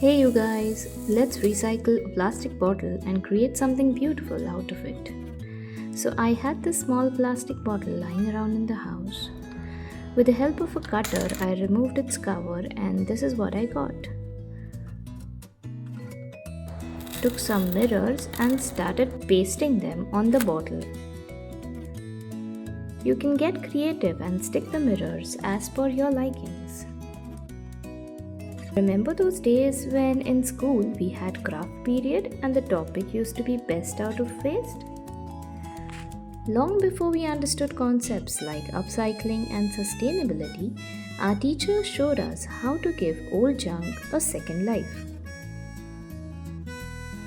Hey you guys, let's recycle a plastic bottle and create something beautiful out of it. So I had this small plastic bottle lying around in the house. With the help of a cutter, I removed its cover and this is what I got. Took some mirrors and started pasting them on the bottle. You can get creative and stick the mirrors as per your likings. Remember those days when in school we had craft period and the topic used to be best out of waste? Long before we understood concepts like upcycling and sustainability, our teachers showed us how to give old junk a second life.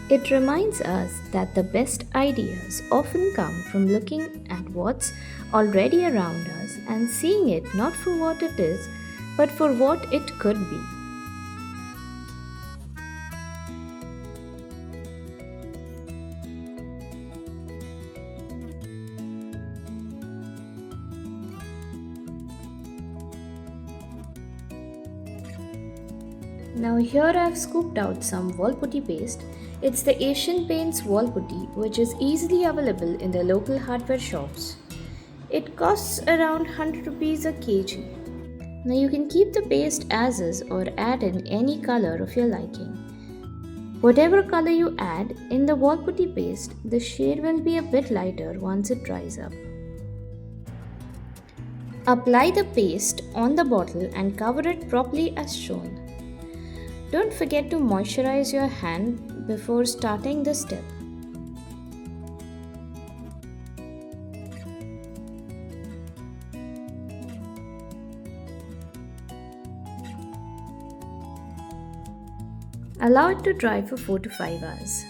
It reminds us that the best ideas often come from looking at what's already around us and seeing it not for what it is, but for what it could be. Now here I have scooped out some wall putty paste. It's the Asian Paints wall putty which is easily available in the local hardware shops. It costs around 100 rupees a kg. Now you can keep the paste as is or add in any color of your liking. Whatever color you add in the wall putty paste, the shade will be a bit lighter once it dries up. Apply the paste on the bottle and cover it properly as shown. Don't forget to moisturize your hand before starting the step. Allow it to dry for 4 to 5 hours.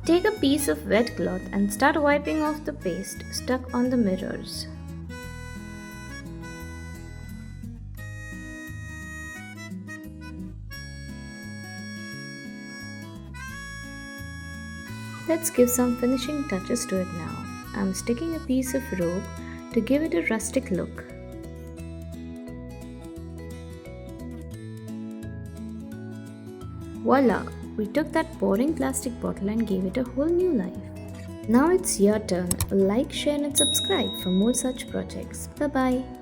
Take a piece of wet cloth and start wiping off the paste stuck on the mirrors. Let's give some finishing touches to it now. I'm sticking a piece of rope to give it a rustic look. Voila! We took that boring plastic bottle and gave it a whole new life. Now it's your turn. Like, share and subscribe for more such projects. Bye bye.